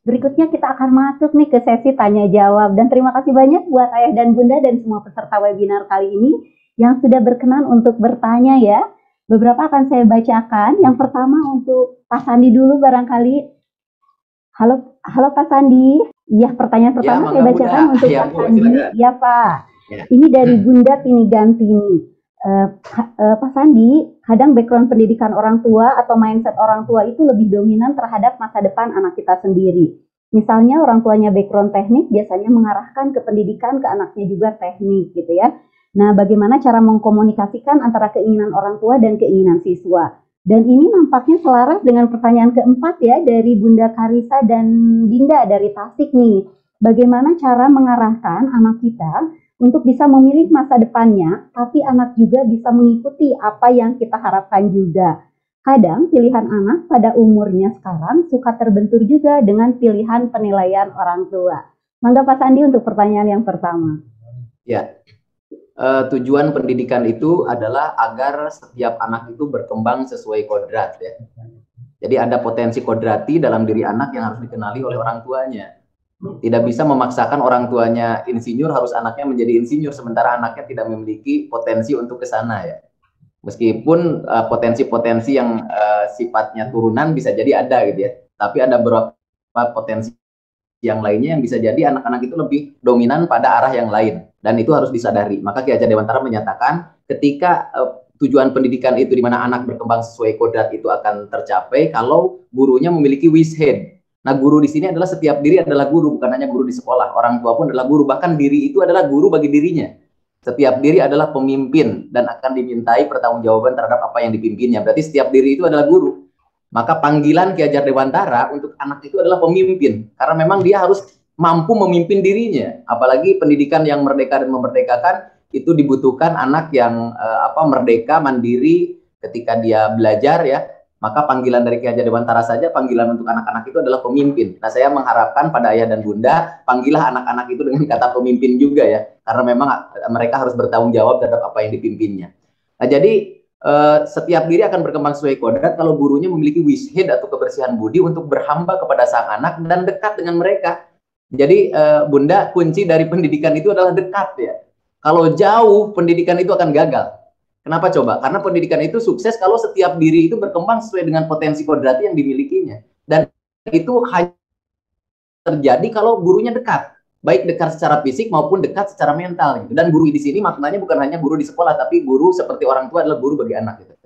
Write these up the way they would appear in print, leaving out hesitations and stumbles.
Berikutnya kita akan masuk nih ke sesi tanya jawab. Dan terima kasih banyak buat Ayah dan Bunda dan semua peserta webinar kali ini yang sudah berkenan untuk bertanya ya. Beberapa akan saya bacakan. Yang pertama untuk Pak Sandi dulu barangkali. Halo Pak Sandi. Ya, pertanyaan pertama saya bacakan untuk Pak Sandi. Ya Pak. Ini dari Bunda Tini Gantini. Pak Sandi, kadang background pendidikan orang tua atau mindset orang tua itu lebih dominan terhadap masa depan anak kita sendiri. Misalnya orang tuanya background teknik biasanya mengarahkan ke pendidikan ke anaknya juga teknik gitu ya. Nah, bagaimana cara mengkomunikasikan antara keinginan orang tua dan keinginan siswa? Dan ini nampaknya selaras dengan pertanyaan keempat ya dari Bunda Karisa dan Dinda dari Tasik nih. Bagaimana cara mengarahkan anak kita untuk bisa memilih masa depannya, tapi anak juga bisa mengikuti apa yang kita harapkan juga. Kadang pilihan anak pada umurnya sekarang suka terbentur juga dengan pilihan penilaian orang tua. Mangga Pak Sandi untuk pertanyaan yang pertama. Ya, tujuan pendidikan itu adalah agar setiap anak itu berkembang sesuai kodrat ya. Jadi ada potensi kodrati dalam diri anak yang harus dikenali oleh orang tuanya. Tidak bisa memaksakan orang tuanya insinyur harus anaknya menjadi insinyur sementara anaknya tidak memiliki potensi untuk ke sana ya. Meskipun potensi-potensi yang sifatnya turunan bisa jadi ada gitu ya. Tapi ada beberapa potensi yang lainnya yang bisa jadi anak-anak itu lebih dominan pada arah yang lain dan itu harus disadari. Maka Ki Hajar Dewantara menyatakan ketika tujuan pendidikan itu di mana anak berkembang sesuai kodrat itu akan tercapai kalau gurunya memiliki wished. Nah, guru di sini adalah setiap diri adalah guru, bukan hanya guru di sekolah. Orang tua pun adalah guru, bahkan diri itu adalah guru bagi dirinya. Setiap diri adalah pemimpin dan akan dimintai pertanggungjawaban terhadap apa yang dipimpinnya. Berarti setiap diri itu adalah guru. Maka panggilan Ki Hajar Dewantara untuk anak itu adalah pemimpin, karena memang dia harus mampu memimpin dirinya. Apalagi pendidikan yang merdeka dan memerdekakan itu dibutuhkan anak yang merdeka, mandiri ketika dia belajar ya. Maka panggilan dari Ki Hajar Dewantara saja, panggilan untuk anak-anak itu adalah pemimpin. Nah, saya mengharapkan pada ayah dan bunda, panggillah anak-anak itu dengan kata pemimpin juga ya. Karena memang mereka harus bertanggung jawab terhadap apa yang dipimpinnya. Nah, jadi setiap diri akan berkembang sesuai kodrat kalau gurunya memiliki wished atau kebersihan budi untuk berhamba kepada sang anak dan dekat dengan mereka. Jadi, bunda, kunci dari pendidikan itu adalah dekat ya. Kalau jauh, pendidikan itu akan gagal. Kenapa coba? Karena pendidikan itu sukses kalau setiap diri itu berkembang sesuai dengan potensi kodrati yang dimilikinya. Dan itu hanya terjadi kalau gurunya dekat. Baik dekat secara fisik maupun dekat secara mental. Gitu. Dan guru di sini maknanya bukan hanya guru di sekolah, tapi guru seperti orang tua adalah guru bagi anak. Gitu.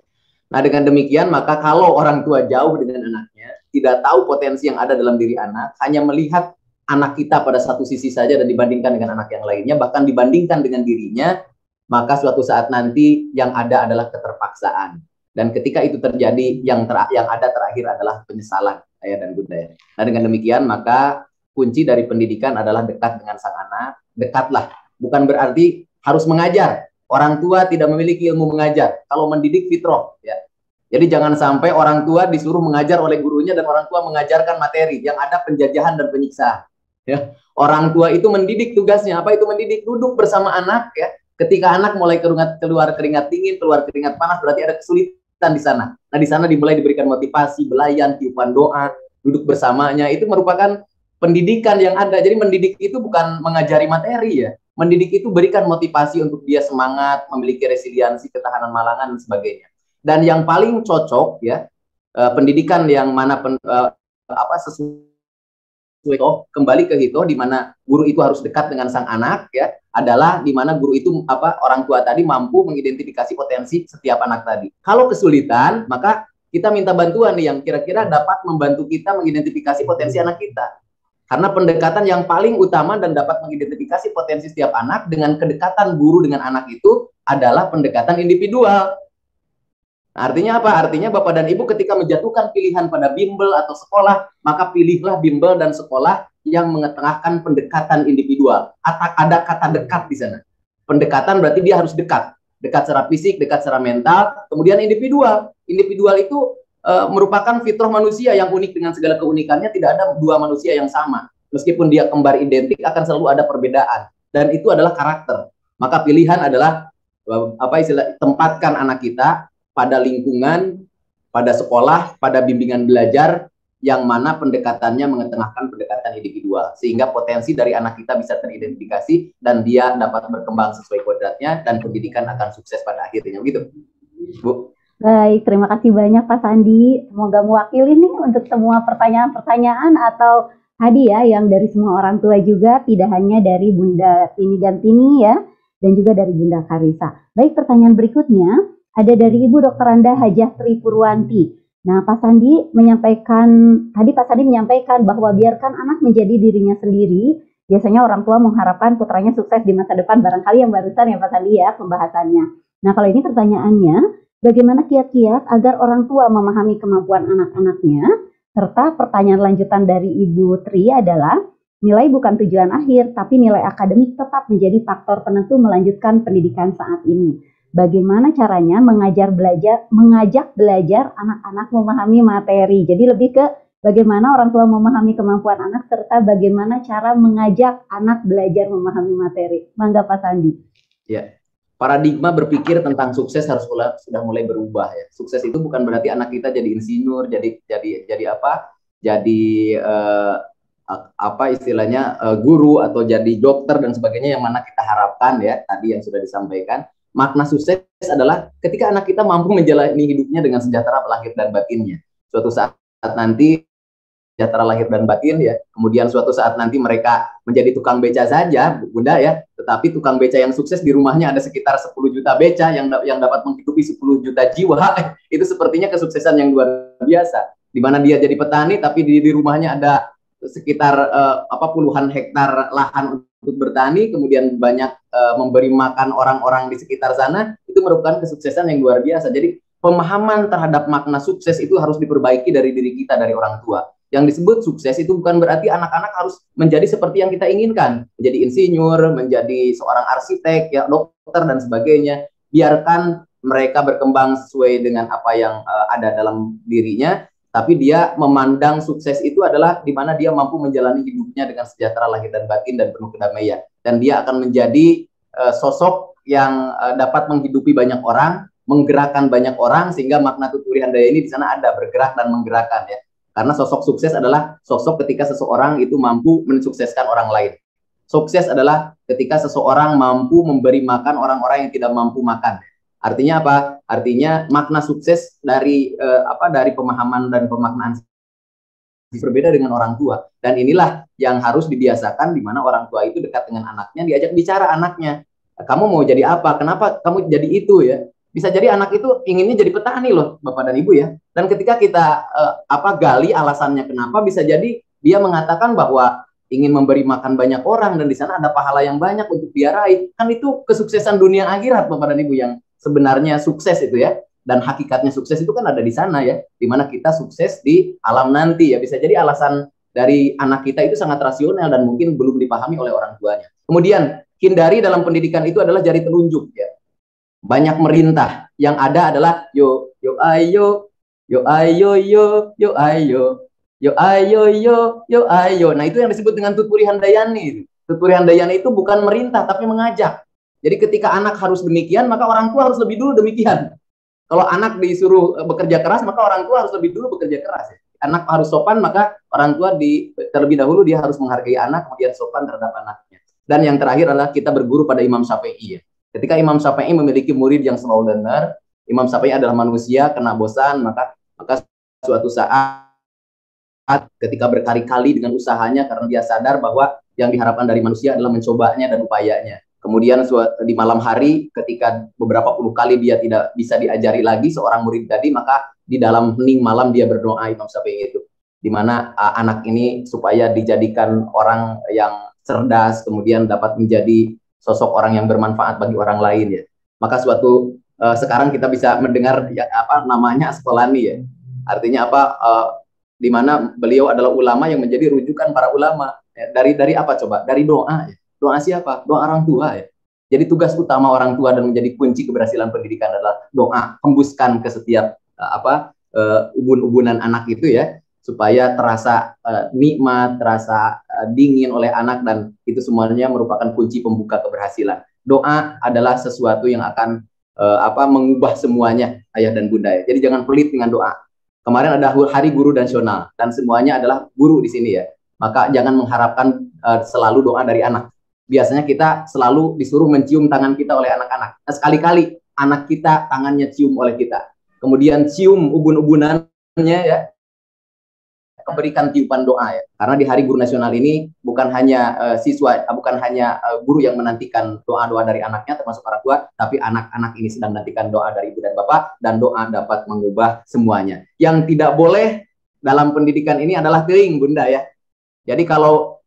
Nah, dengan demikian, maka kalau orang tua jauh dengan anaknya, tidak tahu potensi yang ada dalam diri anak, hanya melihat anak kita pada satu sisi saja dan dibandingkan dengan anak yang lainnya, bahkan dibandingkan dengan dirinya, maka suatu saat nanti yang ada adalah keterpaksaan. Dan ketika itu terjadi, yang ada terakhir adalah penyesalan, ayah dan bunda. Nah, dengan demikian, maka kunci dari pendidikan adalah dekat dengan sang anak. Dekatlah, bukan berarti harus mengajar. Orang tua tidak memiliki ilmu mengajar. Kalau mendidik fitrah, ya. Jadi jangan sampai orang tua disuruh mengajar oleh gurunya dan orang tua mengajarkan materi. Yang ada penjajahan dan penyiksaan. Ya. Orang tua itu mendidik tugasnya. Apa itu mendidik? Duduk bersama anak, ya. Ketika anak mulai keluar keringat dingin, keluar keringat panas, berarti ada kesulitan di sana. Nah, di sana dimulai diberikan motivasi, belayan, tiupan doa, duduk bersamanya. Itu merupakan pendidikan yang ada. Jadi mendidik itu bukan mengajari materi ya. Mendidik itu berikan motivasi untuk dia semangat, memiliki resiliensi, ketahanan malangan, dan sebagainya. Dan yang paling cocok ya, pendidikan yang mana sesuai kembali ke Hito, di mana guru itu harus dekat dengan sang anak ya, adalah di mana guru itu orang tua tadi mampu mengidentifikasi potensi setiap anak tadi. Kalau kesulitan, maka kita minta bantuan nih yang kira-kira dapat membantu kita mengidentifikasi potensi anak kita. Karena pendekatan yang paling utama dan dapat mengidentifikasi potensi setiap anak dengan kedekatan guru dengan anak itu adalah pendekatan individual. Artinya apa? Artinya Bapak dan Ibu ketika menjatuhkan pilihan pada bimbel atau sekolah, maka pilihlah bimbel dan sekolah yang mengetengahkan pendekatan individual. Ada kata dekat di sana. Pendekatan berarti dia harus dekat. Dekat secara fisik, dekat secara mental. Kemudian individual. Individual itu merupakan fitrah manusia yang unik dengan segala keunikannya. Tidak ada dua manusia yang sama. Meskipun dia kembar identik, akan selalu ada perbedaan. Dan itu adalah karakter. Maka pilihan adalah tempatkan anak kita pada lingkungan, pada sekolah, pada bimbingan belajar yang mana pendekatannya mengetengahkan pendekatan individual, sehingga potensi dari anak kita bisa teridentifikasi dan dia dapat berkembang sesuai kodratnya dan pendidikan akan sukses pada akhirnya, gitu, Bu. Baik, terima kasih banyak Pak Sandi. Semoga mewakili nih untuk semua pertanyaan-pertanyaan atau hadiah yang dari semua orang tua juga, tidak hanya dari Bunda Tini Gantini ya, dan juga dari Bunda Karisa. Baik, pertanyaan berikutnya ada dari Ibu Dr. Anda Hajah Tri Purwanti. Nah, Pak Sandi menyampaikan bahwa biarkan anak menjadi dirinya sendiri. Biasanya orang tua mengharapkan putranya sukses di masa depan, barangkali yang barusan ya Pak Sandi ya pembahasannya. Nah, kalau ini pertanyaannya, bagaimana kiat-kiat agar orang tua memahami kemampuan anak-anaknya? Serta pertanyaan lanjutan dari Ibu Tri adalah, nilai bukan tujuan akhir, tapi nilai akademik tetap menjadi faktor penentu melanjutkan pendidikan saat ini. Bagaimana caranya mengajak belajar anak-anak memahami materi. Jadi lebih ke bagaimana orang tua memahami kemampuan anak, serta bagaimana cara mengajak anak belajar memahami materi. Mangga Pak Sandi. Ya. Paradigma berpikir tentang sukses sudah mulai berubah ya. Sukses itu bukan berarti anak kita jadi insinyur, apa istilahnya guru atau jadi dokter dan sebagainya yang mana kita harapkan ya tadi yang sudah disampaikan. Makna sukses adalah ketika anak kita mampu menjalani hidupnya dengan sejahtera lahir dan batinnya. Suatu saat nanti sejahtera lahir dan batin ya. Kemudian suatu saat nanti mereka menjadi tukang beca saja, Bunda ya. Tetapi tukang beca yang sukses di rumahnya ada sekitar 10 juta beca yang dapat menghidupi 10 juta jiwa. Itu sepertinya kesuksesan yang luar biasa. Di mana dia jadi petani tapi di rumahnya ada sekitar puluhan hektar lahan untuk bertani, kemudian banyak memberi makan orang-orang di sekitar sana, itu merupakan kesuksesan yang luar biasa. Jadi pemahaman terhadap makna sukses itu harus diperbaiki dari diri kita, dari orang tua. Yang disebut sukses itu bukan berarti anak-anak harus menjadi seperti yang kita inginkan, menjadi insinyur, menjadi seorang arsitek, ya dokter dan sebagainya. Biarkan mereka berkembang sesuai dengan apa yang ada dalam dirinya. Tapi dia memandang sukses itu adalah di mana dia mampu menjalani hidupnya dengan sejahtera lahir dan batin dan penuh kedamaian. Dan dia akan menjadi sosok yang dapat menghidupi banyak orang, menggerakkan banyak orang, sehingga makna tuturi handayani di sana ada, bergerak dan menggerakkan ya. Karena sosok sukses adalah sosok ketika seseorang itu mampu mensukseskan orang lain. Sukses adalah ketika seseorang mampu memberi makan orang-orang yang tidak mampu makan. Artinya apa? Artinya makna sukses dari pemahaman dan pemaknaan berbeda dengan orang tua. Dan inilah yang harus dibiasakan di mana orang tua itu dekat dengan anaknya, diajak bicara anaknya. Kamu mau jadi apa? Kenapa kamu jadi itu ya? Bisa jadi anak itu inginnya jadi petani loh, Bapak dan Ibu ya. Dan ketika kita gali alasannya kenapa, bisa jadi dia mengatakan bahwa ingin memberi makan banyak orang dan di sana ada pahala yang banyak untuk dia raih. Kan itu kesuksesan dunia akhirat, Bapak dan Ibu, yang sebenarnya sukses itu ya, dan hakikatnya sukses itu kan ada di sana ya, di mana kita sukses di alam nanti ya. Bisa jadi alasan dari anak kita itu sangat rasional dan mungkin belum dipahami oleh orang tuanya. Kemudian hindari dalam pendidikan itu adalah jari telunjuk ya, banyak merintah. Yang ada adalah yo ayo, yo ayo yo, yo ayo, yo ayo yo, yo ayo. Nah itu yang disebut dengan tuturi handayani. Tuturi handayani itu bukan merintah tapi mengajak. Jadi ketika anak harus demikian, maka orang tua harus lebih dulu demikian. Kalau anak disuruh bekerja keras, maka orang tua harus lebih dulu bekerja keras. Anak harus sopan, maka orang tua terlebih dahulu dia harus menghargai anak, kemudian sopan terhadap anaknya. Dan yang terakhir adalah kita berguru pada Imam Syafi'i. Ya. Ketika Imam Syafi'i memiliki murid yang slow learner, Imam Syafi'i adalah manusia, kena bosan, maka suatu saat ketika berkali-kali dengan usahanya, karena dia sadar bahwa yang diharapkan dari manusia adalah mencobanya dan upayanya. Kemudian di malam hari ketika beberapa puluh kali dia tidak bisa diajari lagi seorang murid tadi, maka di dalam hening malam dia berdoa, Imam Syafi'i itu, di mana anak ini supaya dijadikan orang yang cerdas, kemudian dapat menjadi sosok orang yang bermanfaat bagi orang lain ya. Maka sekarang kita bisa mendengar ya, namanya Asqalani ya. Artinya di mana beliau adalah ulama yang menjadi rujukan para ulama ya. Dari apa coba? Dari doa ya. Doa siapa? Doa orang tua ya. Jadi tugas utama orang tua dan menjadi kunci keberhasilan pendidikan adalah doa, hembuskan ke setiap ubun-ubunan anak itu ya, supaya terasa nikmat, terasa dingin oleh anak, dan itu semuanya merupakan kunci pembuka keberhasilan. Doa adalah sesuatu yang akan mengubah semuanya, ayah dan bunda ya. Jadi jangan pelit dengan doa. Kemarin ada Hari Guru Nasional dan semuanya adalah guru di sini ya. Maka jangan mengharapkan selalu doa dari anak. Biasanya kita selalu disuruh mencium tangan kita oleh anak-anak. Nah, sekali-kali anak kita tangannya cium oleh kita. Kemudian cium ubun-ubunannya ya, berikan tiupan doa ya. Karena di Hari Guru Nasional ini bukan hanya guru yang menantikan doa-doa dari anaknya termasuk orang tua, tapi anak-anak ini sedang menantikan doa dari ibu dan bapak, dan doa dapat mengubah semuanya. Yang tidak boleh dalam pendidikan ini adalah teuing, Bunda ya. Jadi kalau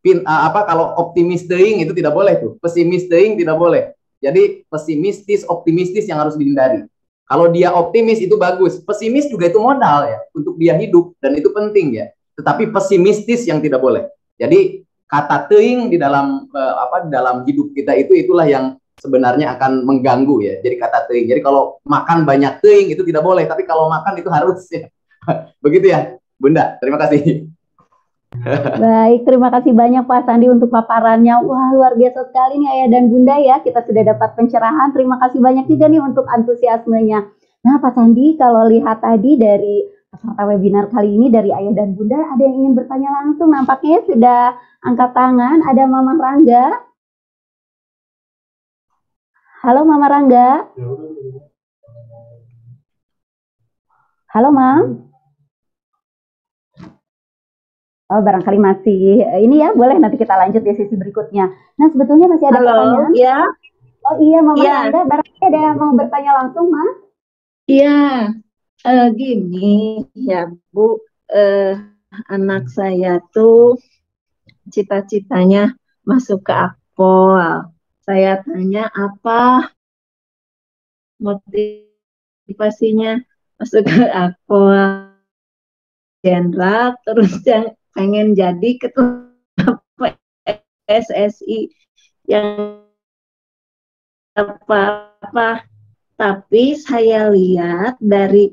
optimis teuing itu tidak boleh tuh, pesimis teuing tidak boleh. Jadi pesimistis, optimistis yang harus dihindari. Kalau dia optimis itu bagus, pesimis juga itu modal ya untuk dia hidup dan itu penting ya. Tetapi pesimistis yang tidak boleh. Jadi kata teuing di dalam dalam hidup kita itulah yang sebenarnya akan mengganggu ya. Jadi kata teuing. Jadi kalau makan banyak teuing itu tidak boleh, tapi kalau makan itu harus ya. Begitu ya, Bunda. Terima kasih. Baik, terima kasih banyak Pak Sandi untuk paparannya. Wah, luar biasa sekali nih Ayah dan Bunda ya. Kita sudah dapat pencerahan. Terima kasih banyak juga nih untuk antusiasmenya. Nah, Pak Sandi, kalau lihat tadi dari peserta webinar kali ini dari Ayah dan Bunda, ada yang ingin bertanya langsung. Nampaknya sudah angkat tangan. Ada Mama Rangga. Halo Mama Rangga. Halo Mam. Oh, barangkali masih ini ya, boleh nanti kita lanjut di sesi berikutnya. Nah, sebetulnya masih ada pertanyaan. Ya. Oh iya, Mama Rangga, barangkali ada yang mau bertanya langsung, Ma? Iya, gini ya Bu, anak saya tuh cita-citanya masuk ke Akpol. Saya tanya apa motivasinya masuk ke Akpol Jenderal, terus yang pengen jadi ketua PSSI yang apa-apa. Tapi saya lihat dari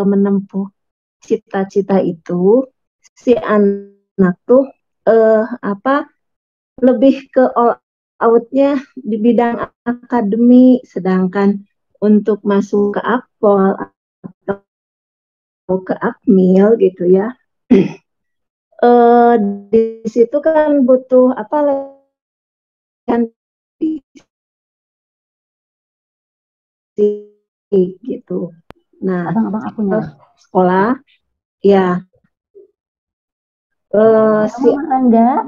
menempuh cita-cita itu, si anak tuh lebih ke all out-nya di bidang akademi, sedangkan untuk masuk ke Akpol atau ke Akmil gitu ya, di situ kan butuh latihan gitu. Nah, sekolah ya. Si Rangga.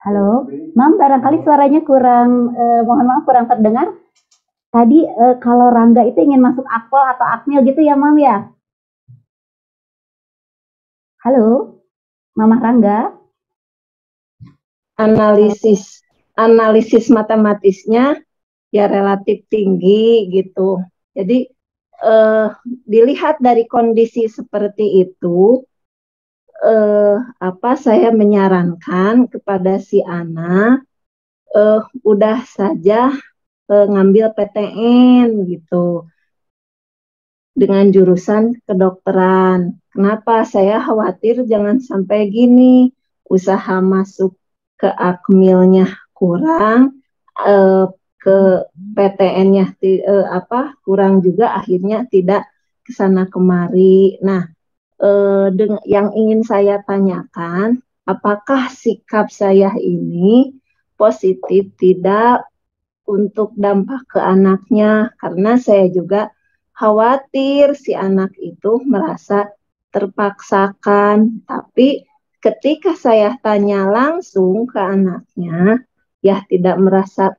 Halo, Mam, barangkali suaranya kurang, mohon maaf kurang terdengar. Tadi kalau Rangga itu ingin masuk Akpol atau Akmil gitu ya, Mam ya? Halo, Mama Rangga. Analisis matematisnya ya relatif tinggi gitu. Jadi dilihat dari kondisi seperti itu, saya menyarankan kepada si anak udah saja ngambil PTN gitu dengan jurusan kedokteran. Kenapa? Saya khawatir jangan sampai gini, usaha masuk ke Akmilnya kurang, ke PTN-nya kurang juga, akhirnya tidak kesana kemari. Nah, yang ingin saya tanyakan, apakah sikap saya ini positif tidak untuk dampak ke anaknya? Karena saya juga khawatir si anak itu merasa terpaksakan, tapi ketika saya tanya langsung ke anaknya, ya tidak merasa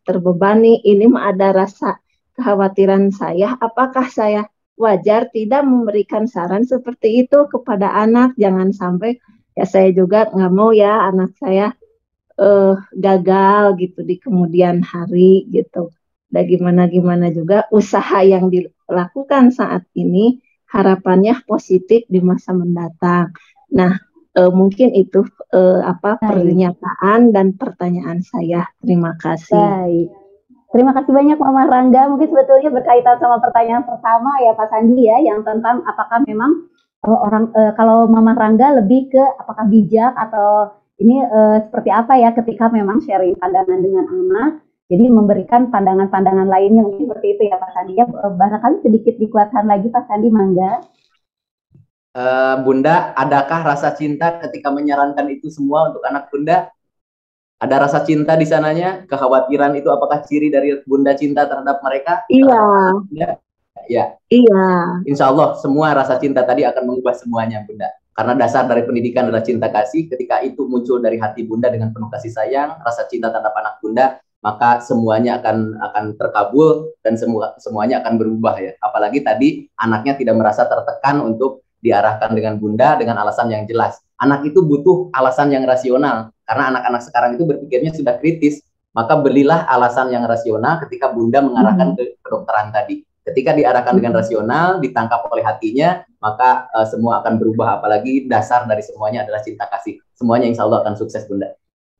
terbebani. Ini ada rasa kekhawatiran saya, apakah saya wajar tidak memberikan saran seperti itu kepada anak? Jangan sampai ya saya juga nggak mau ya anak saya gagal gitu di kemudian hari gitu. Dan gimana juga usaha yang dilakukan saat ini harapannya positif di masa mendatang. Nah, mungkin itu pernyataan dan pertanyaan saya. Terima kasih. Baik. Terima kasih banyak Mama Rangga. Mungkin sebetulnya berkaitan sama pertanyaan pertama ya Pak Sandi ya, yang tentang apakah memang kalau Mama Rangga lebih ke apakah bijak atau ini seperti apa ya ketika memang sharing pandangan dengan anak. Jadi memberikan pandangan-pandangan lainnya mungkin seperti itu ya Pak Sandi ya. Barangkali sedikit dikuatkan lagi Pak Sandi, mangga. Bunda, adakah rasa cinta ketika menyarankan itu semua untuk anak Bunda? Ada rasa cinta di sananya? Kekhawatiran itu apakah ciri dari Bunda cinta terhadap mereka? Iya. Ya. Iya. Insya Allah semua rasa cinta tadi akan mengubah semuanya Bunda. Karena dasar dari pendidikan adalah cinta kasih. Ketika itu muncul dari hati Bunda dengan penuh kasih sayang, rasa cinta terhadap anak Bunda, maka semuanya akan terkabul dan semuanya akan berubah ya. Apalagi tadi anaknya tidak merasa tertekan untuk diarahkan dengan Bunda dengan alasan yang jelas. Anak itu butuh alasan yang rasional karena anak-anak sekarang itu berpikirnya sudah kritis. Maka belilah alasan yang rasional ketika Bunda mengarahkan ke kedokteran tadi. Ketika diarahkan dengan rasional, ditangkap oleh hatinya, maka semua akan berubah. Apalagi dasar dari semuanya adalah cinta kasih. Semuanya insya Allah akan sukses Bunda.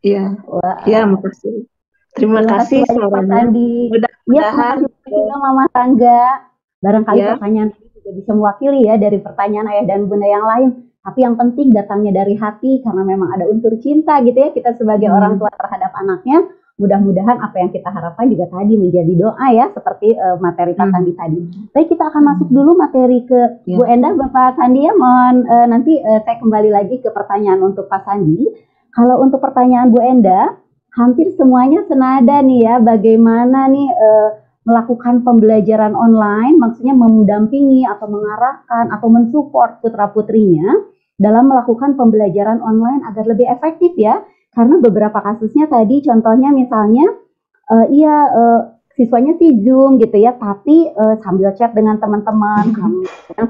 Iya, iya, makasih. Terima kasih Pak Sandi. Mudah-mudahan juga Mama Tangga. Barangkali pertanyaan ini juga bisa mewakili ya dari pertanyaan ayah dan bunda yang lain. Tapi yang penting datangnya dari hati karena memang ada unsur cinta gitu ya. Kita sebagai orang tua terhadap anaknya. Mudah-mudahan apa yang kita harapkan juga tadi menjadi doa ya. Seperti materi Pak Sandi tadi. Baik, kita akan masuk dulu materi ke Bu Endah, Bapak Sandi ya. Mohon nanti saya kembali lagi ke pertanyaan untuk Pak Sandi. Kalau untuk pertanyaan Bu Endah, hampir semuanya senada nih ya, bagaimana nih melakukan pembelajaran online, maksudnya mendampingi atau mengarahkan atau mensupport putra-putrinya dalam melakukan pembelajaran online agar lebih efektif ya. Karena beberapa kasusnya tadi contohnya misalnya, siswanya sih Zoom gitu ya, tapi sambil chat dengan teman-teman,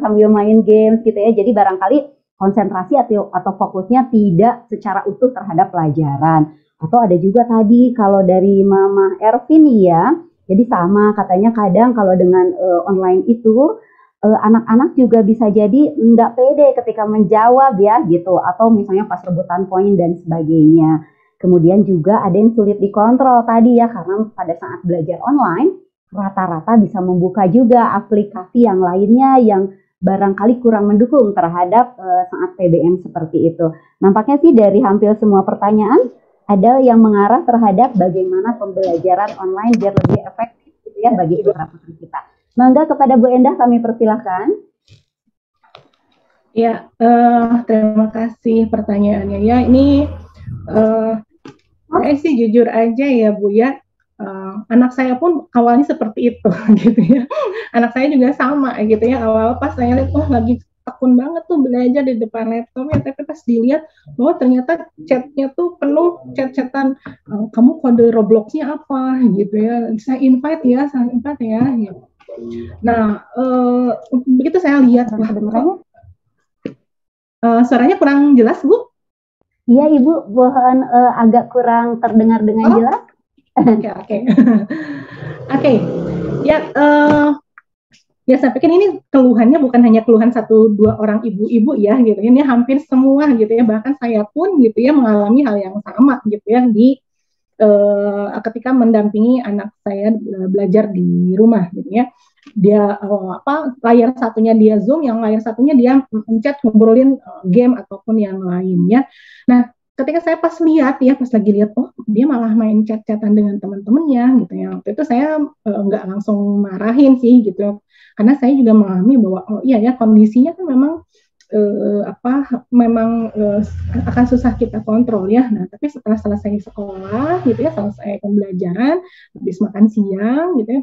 sambil main games gitu ya, jadi barangkali konsentrasi atau fokusnya tidak secara utuh terhadap pelajaran. Atau ada juga tadi kalau dari Mama Ervin ya, jadi sama katanya kadang kalau dengan online itu anak-anak juga bisa jadi nggak pede ketika menjawab ya gitu, atau misalnya pas rebutan poin dan sebagainya. Kemudian juga ada yang sulit dikontrol tadi ya, karena pada saat belajar online rata-rata bisa membuka juga aplikasi yang lainnya yang barangkali kurang mendukung terhadap saat PBM seperti itu. Nampaknya sih dari hampir semua pertanyaan ada yang mengarah terhadap bagaimana pembelajaran online biar lebih efektif gitu ya bagi putra-putri kita. Mangga kepada Bu Endah kami persilahkan. Ya, terima kasih pertanyaannya ya. Ini saya sih jujur aja ya Bu ya. Anak saya pun awalnya seperti itu gitu ya. Anak saya juga sama gitu ya. Awal pas saya lihat lagi tekun banget tuh belajar di depan laptop ya, tapi pas dilihat bahwa ternyata chatnya tuh penuh chat-chatan, kamu kode Roblox-nya apa gitu ya, saya invite ya gitu. Nah begitu saya lihat suaranya kurang jelas Bu? Iya Ibu, mohon agak kurang terdengar dengan jelas. Oke. Ya, ya saya pikir ini keluhannya bukan hanya keluhan 1-2 orang ibu-ibu ya gitu. Ini hampir semua gitu ya. Bahkan saya pun gitu ya mengalami hal yang sama gitu ya di ketika mendampingi anak saya belajar di rumah gitu ya. Dia layar satunya dia Zoom, yang layar satunya dia chat ngobrolin game ataupun yang lainnya. Nah, ketika saya pas lagi lihat, dia malah main chat-chatan dengan teman-temannya gitu ya. Waktu itu saya nggak langsung marahin sih gitu, karena saya juga memahami bahwa iya ya kondisinya kan memang akan susah kita kontrol ya. Nah, tapi setelah selesai sekolah gitu ya, selesai pembelajaran, habis makan siang gitu ya,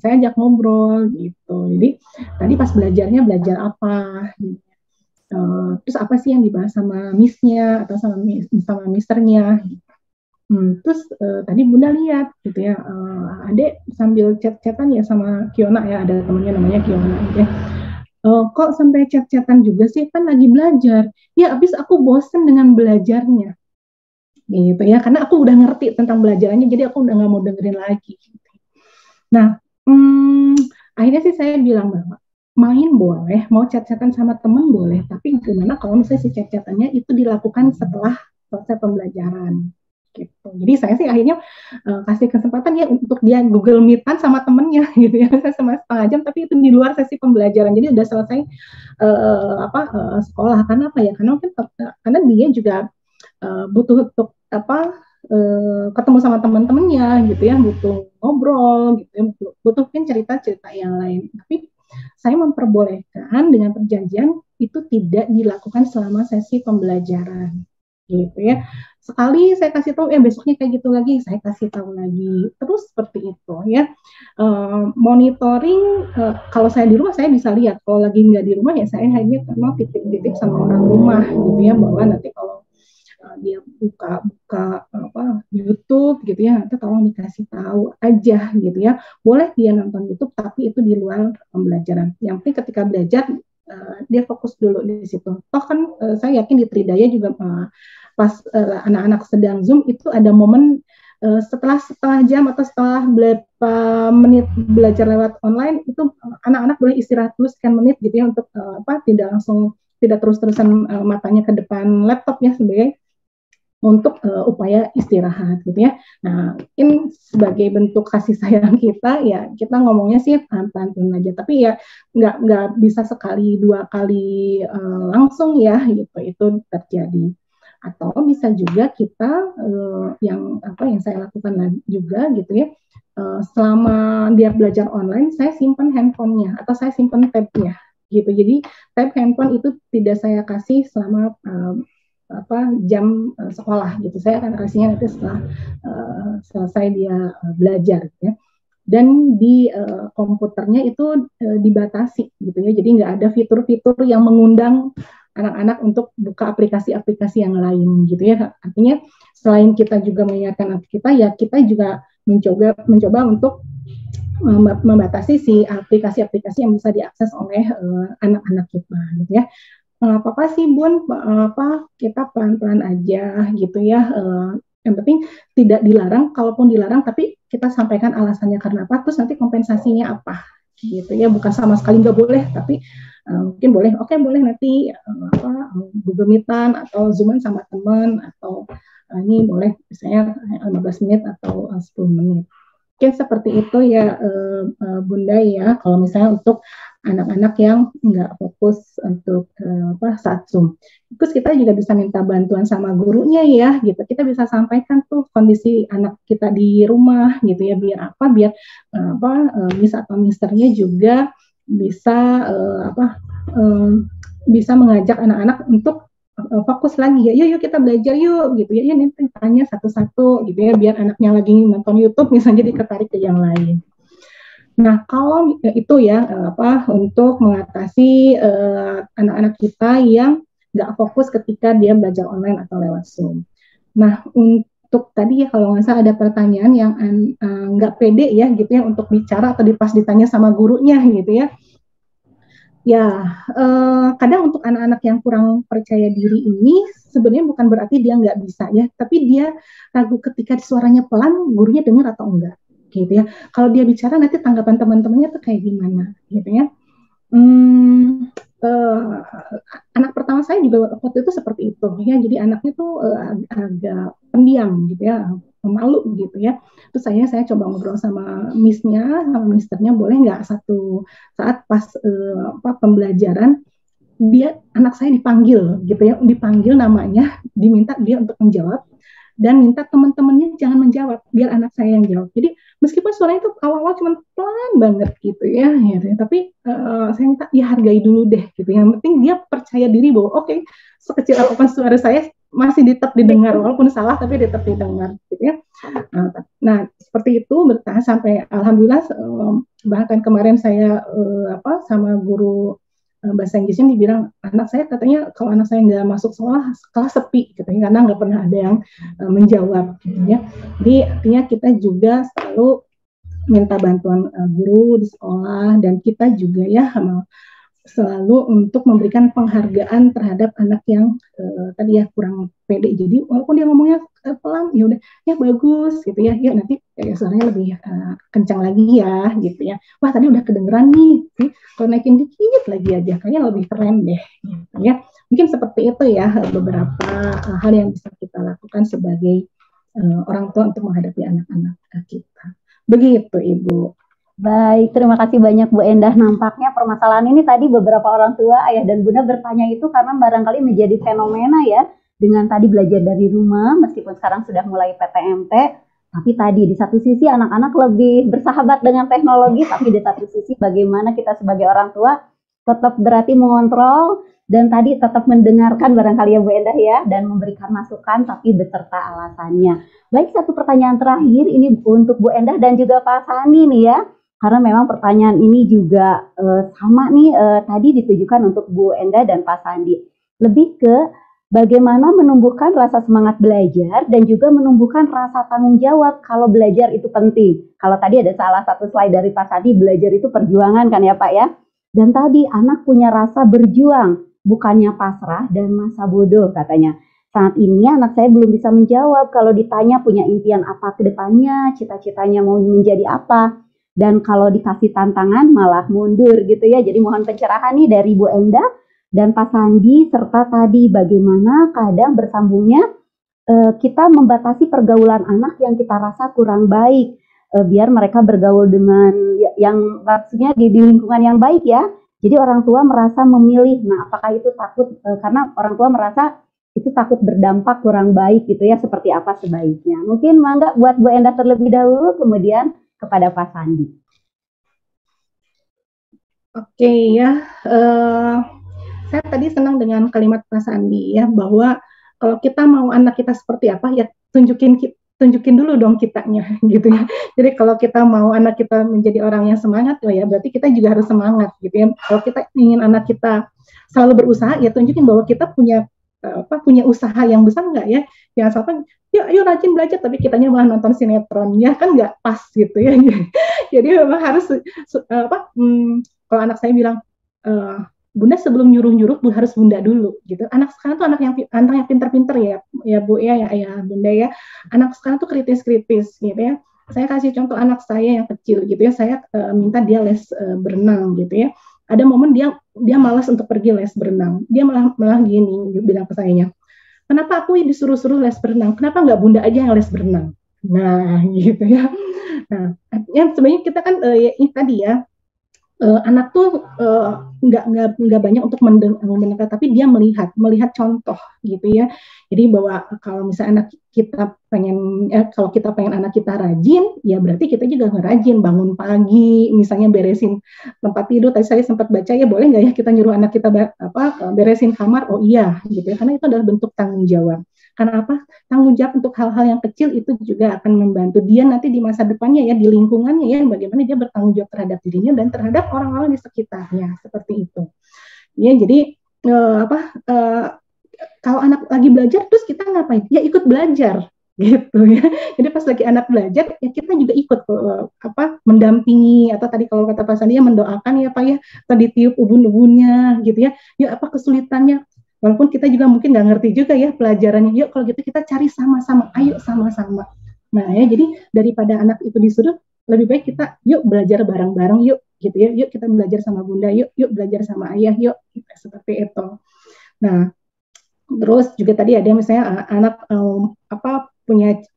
saya ajak ngobrol gitu. Jadi tadi pas belajarnya belajar apa gitu. Terus apa sih yang dibahas sama miss-nya atau sama misternya. Terus tadi Bunda lihat gitu ya, adek sambil chat-chatan ya sama Kiona ya, ada temannya namanya Kiona gitu ya. Kok sampai chat-chatan juga sih, kan lagi belajar. Ya abis aku bosen dengan belajarnya gitu ya, karena aku udah ngerti tentang belajarannya, jadi aku udah nggak mau dengerin lagi gitu. Nah akhirnya sih saya bilang bahwa main boleh, mau chat-chatan sama teman boleh, tapi gimana kalau misalnya si chat-chatannya itu dilakukan setelah selesai pembelajaran gitu. Jadi saya sih akhirnya kasih kesempatan ya untuk dia Google Meet-an sama temennya gitu ya, saya sama setengah jam, tapi itu di luar sesi pembelajaran, jadi udah selesai sekolah. Karena apa ya, karena dia juga butuh untuk ketemu sama teman-temannya gitu ya, butuh ngobrol gitu ya, butuh mungkin cerita-cerita yang lain. Tapi saya memperbolehkan dengan perjanjian itu tidak dilakukan selama sesi pembelajaran gitu ya. Sekali saya kasih tahu, besoknya kayak gitu lagi, saya kasih tahu lagi, terus seperti itu ya. Monitoring, kalau saya di rumah saya bisa lihat, kalau lagi nggak di rumah ya saya hanya mau titip-titip sama orang rumah gitu ya, bahwa nanti kalau dia buka YouTube gitu ya, nanti tolong dikasih tahu aja gitu ya. Boleh dia nonton YouTube tapi itu di luar pembelajaran. Yang penting ketika belajar dia fokus dulu di situ. Toh kan saya yakin di Tridaya juga pas anak-anak sedang Zoom itu ada momen setelah setengah jam atau setelah berapa menit belajar lewat online itu anak-anak boleh istirahat dulu sekian menit gitu ya, untuk tidak terus-terusan matanya ke depan laptop ya, sebagai untuk upaya istirahat gitu ya. Nah, mungkin sebagai bentuk kasih sayang kita ya, kita ngomongnya sih pelan-pelan aja, tapi ya nggak bisa sekali dua kali langsung ya gitu, itu terjadi. Atau bisa juga kita yang saya lakukan juga gitu ya, selama dia belajar online saya simpan handphonenya atau saya simpan tabnya gitu. Jadi tab handphone itu tidak saya kasih selama jam sekolah gitu. Saya akan kasihnya nanti setelah selesai dia belajar ya. Dan di komputernya itu dibatasi gitu ya. Jadi nggak ada fitur-fitur yang mengundang anak-anak untuk buka aplikasi-aplikasi yang lain gitu ya. Artinya selain kita juga mengingatkan anak kita, ya kita juga mencoba untuk membatasi si aplikasi-aplikasi yang bisa diakses oleh anak-anak kita gitu ya. Apa sih Bun, kita pelan-pelan aja gitu ya. Yang penting tidak dilarang, kalaupun dilarang tapi kita sampaikan alasannya karena apa, terus nanti kompensasinya apa gitu ya. Bukan sama sekali nggak boleh, tapi mungkin boleh, oke boleh nanti Google Meet-an atau Zoom-an sama teman, atau ini boleh misalnya 15 menit atau 10 menit. Mungkin seperti itu ya Bunda ya, kalau misalnya untuk anak-anak yang nggak fokus untuk saat Zoom. Terus kita juga bisa minta bantuan sama gurunya ya, gitu. Kita bisa sampaikan tuh kondisi anak kita di rumah gitu ya, biar Miss atau Misternya juga bisa bisa mengajak anak-anak untuk fokus lagi ya, yuk kita belajar yuk gitu ya, nanti tanya satu-satu gitu ya, biar anaknya lagi nonton YouTube misalnya jadi tertarik ke yang lain. Nah, kalau itu ya untuk mengatasi anak-anak kita yang nggak fokus ketika dia belajar online atau lewat Zoom. Nah, untuk tadi ya kalau nggak salah ada pertanyaan yang nggak pede ya gitu ya untuk bicara atau pas ditanya sama gurunya gitu ya. Ya, kadang untuk anak-anak yang kurang percaya diri ini sebenarnya bukan berarti dia nggak bisa ya, tapi dia ragu ketika suaranya pelan, gurunya dengar atau enggak, gitu ya. Kalau dia bicara nanti tanggapan teman-temannya tuh kayak gimana, gitu ya. Anak pertama saya juga waktu itu seperti itu ya, jadi anaknya tuh agak pendiam gitu ya, pemalu gitu ya. Terus saya coba ngobrol sama Miss-nya, sama Misternya, boleh nggak satu saat pas pembelajaran anak saya dipanggil gitu ya, dipanggil namanya, diminta dia untuk menjawab dan minta teman-temannya jangan menjawab, biar anak saya yang jawab. Jadi meskipun suaranya itu awal-awal cuma pelan banget gitu ya, tapi saya minta ya hargai dulu deh gitu. Yang penting dia percaya diri bahwa oke, sekecil apapun suara saya masih tetap didengar, walaupun salah tapi tetap didengar gitu ya. Nah seperti itu bertahan sampai alhamdulillah, bahkan kemarin saya sama guru bahasa Inggrisnya dibilang, anak saya katanya kalau anak saya nggak masuk sekolah, kelas sepi gitu ya, karena nggak pernah ada yang menjawab gitu ya. Jadi artinya kita juga selalu minta bantuan guru di sekolah, dan kita juga ya selalu untuk memberikan penghargaan terhadap anak yang tadi ya kurang pede. Jadi walaupun dia ngomongnya pelan, ya udah ya bagus gitu ya, yuk nanti suaranya lebih kencang lagi ya gitu ya. Wah tadi udah kedengeran nih, kalau naikin dikit lagi aja kayaknya lebih keren deh gitu ya. Mungkin seperti itu ya beberapa hal yang bisa kita lakukan sebagai orang tua untuk menghadapi anak-anak kita. Begitu Ibu. Baik, terima kasih banyak Bu Endah. Nampaknya permasalahan ini tadi beberapa orang tua, ayah dan bunda bertanya itu karena barangkali menjadi fenomena ya. dengan tadi belajar dari rumah, meskipun sekarang sudah mulai PTMT, tapi tadi di satu sisi anak-anak lebih bersahabat dengan teknologi, tapi di satu sisi bagaimana kita sebagai orang tua tetap berarti mengontrol dan tadi tetap mendengarkan barangkali ya Bu Endah ya, dan memberikan masukan tapi beserta alasannya. Baik, satu pertanyaan terakhir ini untuk Bu Endah dan juga Pak Sandi nih ya, karena memang pertanyaan ini juga sama nih tadi ditujukan untuk Bu Endah dan Pak Sandi. Lebih ke bagaimana menumbuhkan rasa semangat belajar dan juga menumbuhkan rasa tanggung jawab kalau belajar itu penting. Kalau tadi ada salah satu slide dari Pak Sandi, belajar itu perjuangan kan ya Pak ya. Dan tadi anak punya rasa berjuang, bukannya pasrah dan masa bodoh katanya. Saat ini anak saya belum bisa menjawab kalau ditanya punya impian apa ke depannya, cita-citanya mau menjadi apa. Dan kalau dikasih tantangan malah mundur gitu ya. Jadi mohon pencerahan nih dari Bu Endah dan Pak Sandi, serta tadi bagaimana kadang bersambungnya kita membatasi pergaulan anak yang kita rasa kurang baik, biar mereka bergaul dengan yang maksudnya di lingkungan yang baik ya. Jadi orang tua merasa memilih, nah apakah itu takut, karena orang tua merasa itu takut berdampak kurang baik gitu ya, seperti apa sebaiknya. Mungkin mangga buat Bu Endah terlebih dahulu, kemudian kepada Pak Sandi. Oke ya, saya tadi senang dengan kalimat Pak Sandi ya, bahwa kalau kita mau anak kita seperti apa ya tunjukin dulu dong kitanya gitu ya. Jadi kalau kita mau anak kita menjadi orang yang semangat ya berarti kita juga harus semangat gitu ya. Kalau kita ingin anak kita selalu berusaha ya tunjukin bahwa kita punya punya usaha yang besar nggak ya. Jangan sampai yuk rajin belajar tapi kitanya malah nonton sinetron ya, kan nggak pas gitu ya. Jadi memang harus kalau anak saya bilang Bunda sebelum nyuruh-nyuruh harus Bunda dulu gitu. Anak sekarang tuh anak yang pinter-pinter ya Bu ya Bunda ya. Anak sekarang tuh kritis-kritis gitu ya. Saya kasih contoh anak saya yang kecil gitu ya. Saya minta dia les berenang gitu ya. Ada momen dia malas untuk pergi les berenang. Dia malah gini bilang ke saya, kenapa aku disuruh-suruh les berenang? Kenapa nggak Bunda aja yang les berenang? Nah gitu ya. Nah yang sebenarnya kita kan ini tadi ya. Anak tuh nggak banyak untuk mendengar, tapi dia melihat contoh gitu ya. Jadi bahwa kalau misalnya anak kita kalau kita pengen anak kita rajin, ya berarti kita juga ngerajin, bangun pagi, misalnya beresin tempat tidur. Tadi saya sempat baca ya, boleh nggak ya kita nyuruh anak kita beresin kamar? Oh iya, gitu ya, karena itu adalah bentuk tanggung jawab. Karena apa? Tanggung jawab untuk hal-hal yang kecil itu juga akan membantu dia nanti di masa depannya ya, di lingkungannya ya, bagaimana dia bertanggung jawab terhadap dirinya dan terhadap orang-orang di sekitarnya, seperti itu. Ya, jadi kalau anak lagi belajar terus kita ngapain? Ya ikut belajar gitu ya. Jadi pas lagi anak belajar ya kita juga ikut mendampingi, atau tadi kalau kata Pak Sandi ya mendoakan ya Pak ya, atau ditiup ubun-ubunnya gitu ya. Ya apa kesulitannya? Walaupun kita juga mungkin nggak ngerti juga ya pelajarannya, yuk kalau gitu kita cari sama-sama, ayo sama-sama. Nah ya, jadi daripada anak itu disuruh, lebih baik kita yuk belajar bareng-bareng yuk, gitu ya, yuk kita belajar sama Bunda, yuk belajar sama Ayah, yuk, seperti itu. Nah, terus juga tadi ada misalnya anak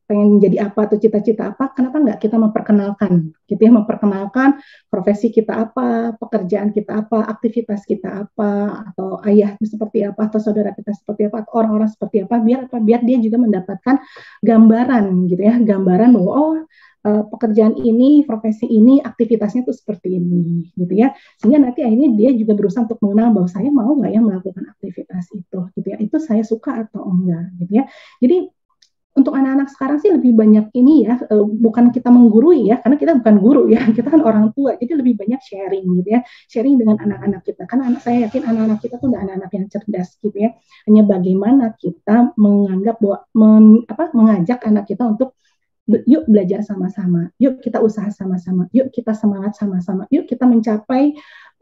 pengen jadi apa atau cita-cita apa, kenapa nggak kita memperkenalkan gitu ya, memperkenalkan profesi kita apa, pekerjaan kita apa, aktivitas kita apa, atau ayah seperti apa, atau saudara kita seperti apa, atau orang-orang seperti apa, biar dia juga mendapatkan gambaran gitu ya, gambaran bahwa pekerjaan ini, profesi ini, aktivitasnya tuh seperti ini gitu ya, sehingga nanti akhirnya dia juga berusaha untuk mengenal bahwa saya mau nggak ya melakukan aktivitas itu gitu ya, itu saya suka atau enggak gitu ya. Jadi untuk anak-anak sekarang sih lebih banyak ini ya, bukan kita menggurui ya, karena kita bukan guru ya, kita kan orang tua, jadi lebih banyak sharing gitu ya, sharing dengan anak-anak kita, karena saya yakin anak-anak kita tuh udah anak-anak yang cerdas gitu ya, hanya bagaimana kita menganggap bahwa mengajak anak kita untuk yuk belajar sama-sama, yuk kita usaha sama-sama, yuk kita semangat sama-sama, yuk kita mencapai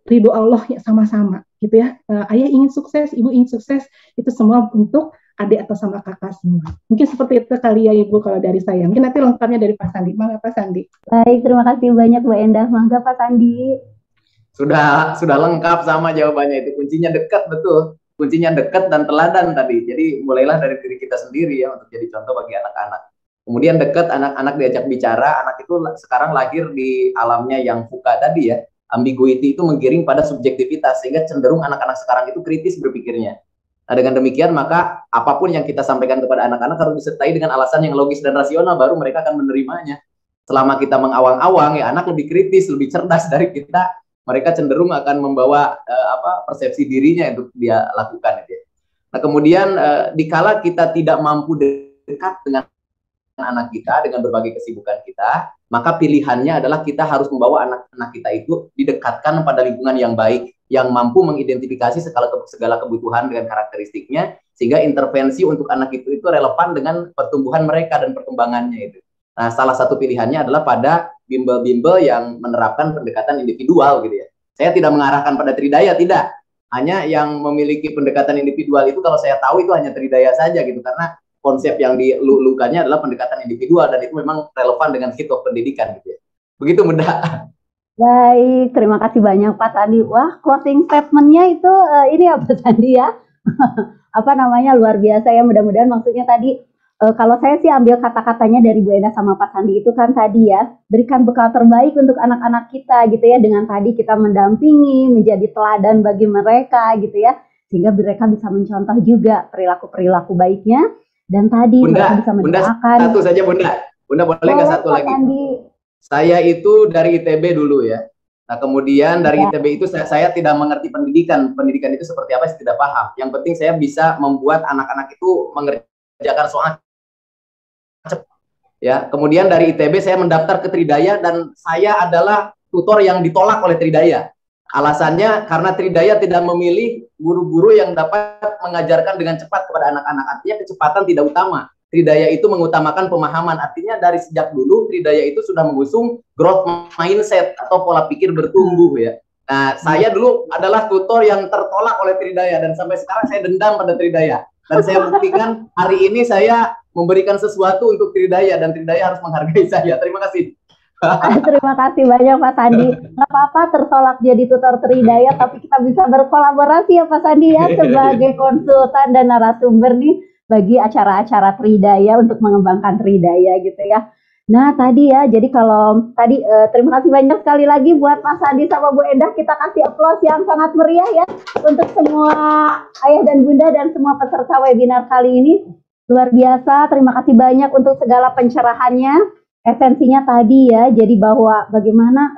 ridho Allah ya sama-sama gitu ya. Ayah ingin sukses, ibu ingin sukses, itu semua untuk adik atau sama kakak semua. Mungkin seperti itu kali ya Ibu kalau dari saya. Mungkin nanti lengkapnya dari Pak Sandi. Mangga Pak Sandi. Baik, terima kasih banyak Bu Endah. Mangga Pak Sandi. Sudah lengkap sama jawabannya, itu kuncinya dekat, betul. Kuncinya dekat dan teladan tadi. Jadi mulailah dari diri kita sendiri ya untuk jadi contoh bagi anak-anak. Kemudian dekat, anak-anak diajak bicara. Anak itu sekarang lahir di alamnya yang fuka tadi ya. Ambiguity itu menggiring pada subjektivitas, sehingga cenderung anak-anak sekarang itu kritis berpikirnya. Nah, dengan demikian maka apapun yang kita sampaikan kepada anak-anak harus disertai dengan alasan yang logis dan rasional, baru mereka akan menerimanya. Selama kita mengawang-awang, ya anak lebih kritis, lebih cerdas dari kita, mereka cenderung akan membawa persepsi dirinya untuk dia lakukan. Gitu. Nah, kemudian dikala kita tidak mampu dekat dengan anak kita dengan berbagai kesibukan kita, maka pilihannya adalah kita harus membawa anak-anak kita itu didekatkan pada lingkungan yang baik, yang mampu mengidentifikasi segala kebutuhan dengan karakteristiknya, sehingga intervensi untuk anak itu relevan dengan pertumbuhan mereka dan perkembangannya itu. Nah, salah satu pilihannya adalah pada bimbel-bimbel yang menerapkan pendekatan individual gitu ya. Saya tidak mengarahkan pada Tridaya, tidak. Hanya yang memiliki pendekatan individual itu kalau saya tahu itu hanya Tridaya saja gitu, karena konsep yang dilulukannya adalah pendekatan individual dan itu memang relevan dengan hidup pendidikan gitu ya. Begitu, Bunda. Baik, terima kasih banyak Pak Sandi. Wah, closing statement-nya itu ini ya Pak Sandi ya. Apa namanya, luar biasa ya. Mudah-mudahan maksudnya tadi kalau saya sih ambil kata-katanya dari Bu Endah sama Pak Sandi itu kan tadi ya, berikan bekal terbaik untuk anak-anak kita gitu ya, dengan tadi kita mendampingi, menjadi teladan bagi mereka gitu ya, sehingga mereka bisa mencontoh juga perilaku-perilaku baiknya, dan tadi Bunda, mereka bisa mendoakan. Bunda, satu saja Bunda. Bunda boleh nggak satu Pak lagi? Sandi. Saya itu dari ITB dulu ya. Nah, kemudian dari ITB itu saya tidak mengerti pendidikan. Pendidikan itu seperti apa, saya tidak paham. Yang penting saya bisa membuat anak-anak itu mengerjakan soal. Ya, kemudian dari ITB saya mendaftar ke Tridaya dan saya adalah tutor yang ditolak oleh Tridaya. Alasannya karena Tridaya tidak memilih guru-guru yang dapat mengajarkan dengan cepat kepada anak-anak. Artinya kecepatan tidak utama. Tridaya itu mengutamakan pemahaman. Artinya dari sejak dulu Tridaya itu sudah mengusung growth mindset atau pola pikir bertumbuh ya. Nah, saya dulu adalah tutor yang tertolak oleh Tridaya dan sampai sekarang saya dendam pada Tridaya. Dan saya buktikan hari ini saya memberikan sesuatu untuk Tridaya dan Tridaya harus menghargai saya. Terima kasih. Terima kasih banyak Pak Sandi. Nggak apa-apa tertolak jadi tutor Tridaya, tapi kita bisa berkolaborasi ya Pak Sandi ya sebagai konsultan dan narasumber nih bagi acara-acara Tridaya untuk mengembangkan Tridaya gitu ya. Nah tadi ya, jadi kalau tadi terima kasih banyak sekali lagi buat Mas Sandi sama Bu Endah, kita kasih aplaus yang sangat meriah ya untuk semua ayah dan bunda dan semua peserta webinar kali ini. Luar biasa, terima kasih banyak untuk segala pencerahannya. Esensinya tadi ya, jadi bahwa bagaimana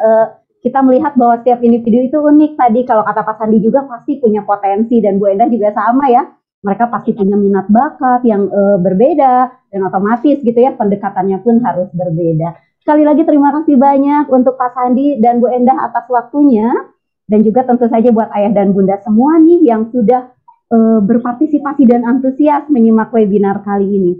kita melihat bahwa setiap individu itu unik. Tadi kalau kata Pak Sandi juga pasti punya potensi, dan Bu Endah juga sama ya. Mereka pasti punya minat bakat yang berbeda, dan otomatis gitu ya pendekatannya pun harus berbeda. Sekali lagi terima kasih banyak untuk Pak Sandi dan Bu Endah atas waktunya, dan juga tentu saja buat ayah dan bunda semua nih yang sudah berpartisipasi dan antusias menyimak webinar kali ini.